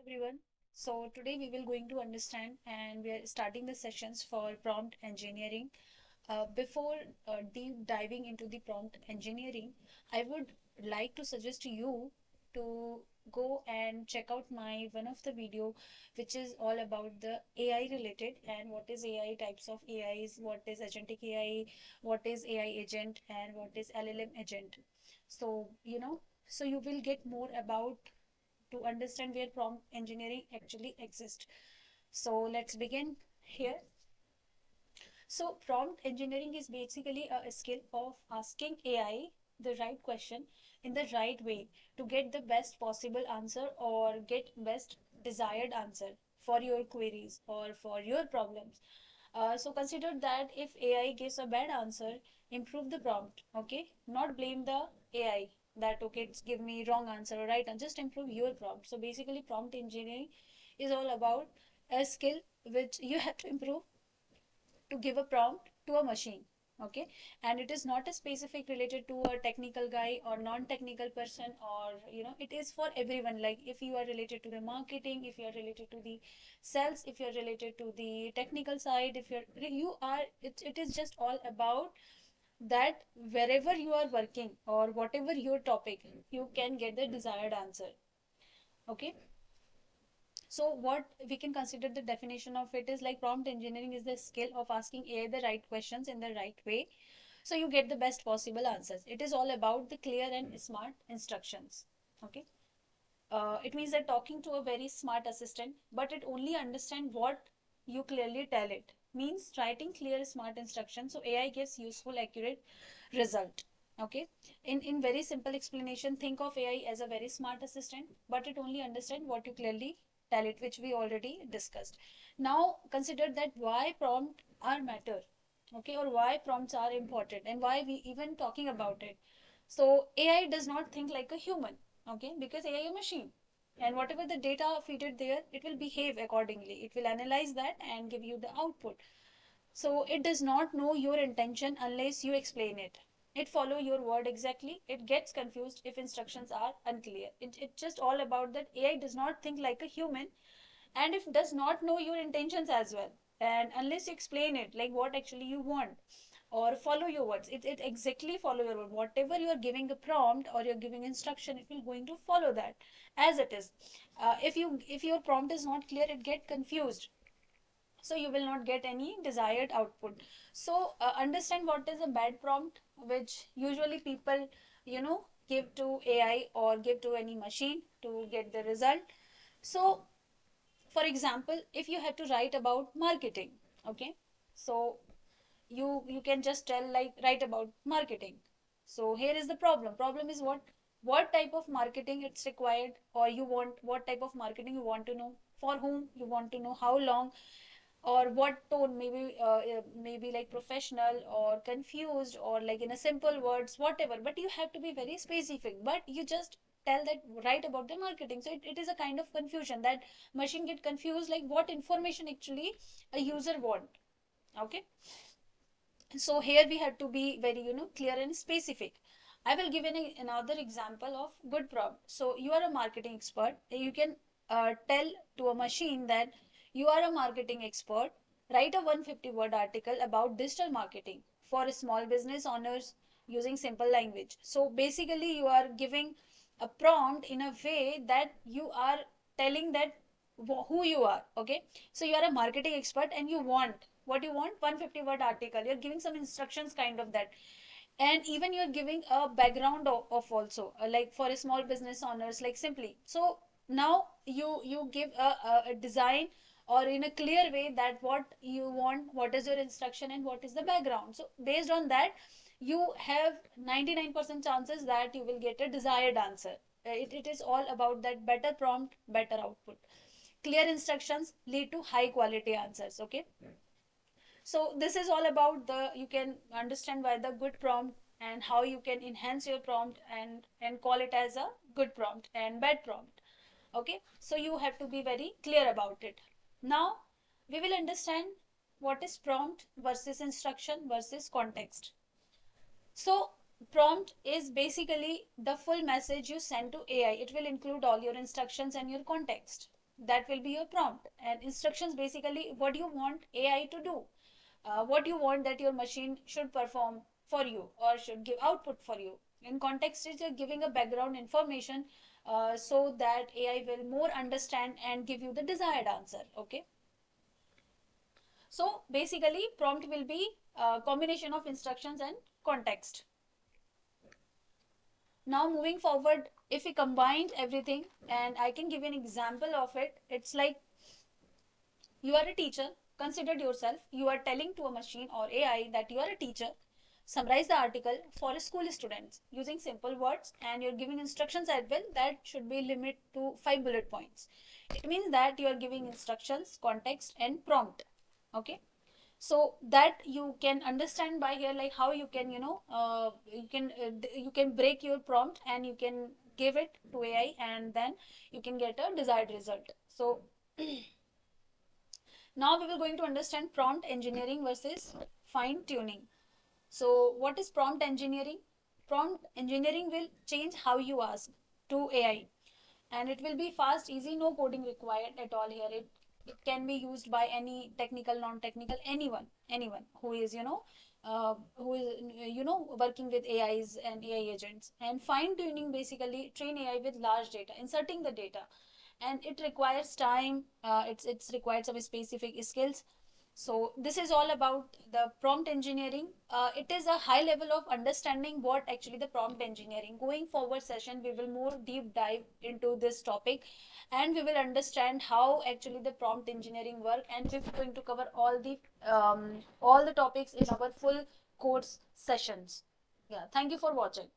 everyone. So today we will going to understand and we are starting the sessions for prompt engineering. Before deep diving into the prompt engineering, I would like to suggest to you to go and check out my one of the video which is all about the AI related and what is AI, types of AIs, what is agentic AI, what is AI agent and what is LLM agent. So so you will get more about to understand where prompt engineering actually exists. So let's begin here. So prompt engineering is basically a skill of asking AI the right question in the right way to get the best possible answer or get best desired answer for your queries or for your problems. So consider that if AI gives a bad answer, improve the prompt, okay? Not blame the AI that okay, it's give me wrong answer or right, and just improve your prompt. So basically, prompt engineering is all about a skill which you have to improve to give a prompt to a machine, okay? And it is not a specific related to a technical guy or non-technical person, or it is for everyone. Like if you are related to the marketing, if you are related to the sales, if you are related to the technical side, if you are it is just all about that wherever you are working or whatever your topic, you can get the desired answer, okay? So what we can consider the definition of it is like prompt engineering is the skill of asking AI the right questions in the right way so you get the best possible answers. It is all about the clear and smart instructions, okay? It means that talking to a very smart assistant, but it only understand what you clearly tell it. Means writing clear, smart instructions so AI gives useful, accurate result. Okay. In very simple explanation, think of AI as a very smart assistant, but it only understand what you clearly tell it, which we already discussed. Now consider that why prompt are matter, okay, or why prompts are important and why we even talking about it. So AI does not think like a human, okay, because AI is a machine, and whatever the data feed it there, it will behave accordingly. It will analyze that and give you the output. So it does not know your intention unless you explain it. It follow your word exactly. It gets confused if instructions are unclear. It's just all about that AI does not think like a human, and if does not know your intentions as well, and unless you explain it like what actually you want or follow your words, it exactly follow your word. Whatever you are giving a prompt or you're giving instruction, it will going to follow that as it is. If your prompt is not clear, it get confused, so you will not get any desired output. So understand what is a bad prompt, which usually people give to AI or give to any machine to get the result. So for example, if you have to write about marketing, okay, so you can just tell like write about marketing. So here is the problem is what type of marketing it's required, or you want what type of marketing you want to know, for whom you want to know, how long, or what tone, maybe like professional or confused or like in a simple words, whatever, but you have to be very specific. But you just tell that write about the marketing, so it is a kind of confusion that machine get confused like what information actually a user want, okay? So here we have to be very clear and specific. I will give another example of good prompt. So you are a marketing expert, you can tell to a machine that you are a marketing expert, write a 150 word article about digital marketing for small business owners using simple language. So basically you are giving a prompt in a way that you are telling that who you are, okay? So you are a marketing expert and you want what you want, 150 word article, you're giving some instructions kind of that, and even you're giving a background of also like for a small business owners like simply. So now you give a design or in a clear way that what you want, what is your instruction and what is the background. So based on that, you have 99% chances that you will get a desired answer. It is all about that better prompt, better output. Clear instructions lead to high quality answers, okay? So this is all about the you can understand why the good prompt and how you can enhance your prompt and call it as a good prompt and bad prompt, okay? So you have to be very clear about it. Now we will understand what is prompt versus instruction versus context. So prompt is basically the full message you send to AI. It will include all your instructions and your context. That will be your prompt. And instructions, basically what you want AI to do, what you want that your machine should perform for you or should give output for you. In context is you're giving a background information, so that AI will more understand and give you the desired answer. Okay. So basically prompt will be a combination of instructions and context. Now moving forward, if we combined everything, and I can give you an example of it, it's like you are a teacher, considered yourself, you are telling to a machine or AI that you are a teacher, summarize the article for school students using simple words, and you're giving instructions as well that should be limited to 5 bullet points. It means that you are giving instructions, context, and prompt. Okay. So that you can understand by here, like how you can, you can break your prompt and you can give it to AI, and then you can get a desired result. So now we will going to understand prompt engineering versus fine tuning. So what is prompt engineering? Prompt engineering will change how you ask to AI, and it will be fast, easy, no coding required at all here. It can be used by any technical, non-technical, anyone who is, who is, working with AIs and AI agents. And fine tuning, basically train AI with large data, inserting the data, and it requires time. It's required some specific skills. So this is all about the prompt engineering. It is a high level of understanding what actually the prompt engineering. Going forward session, we will more deep dive into this topic, and we will understand how actually the prompt engineering work, and we're going to cover all the topics in our full course sessions. Yeah, thank you for watching.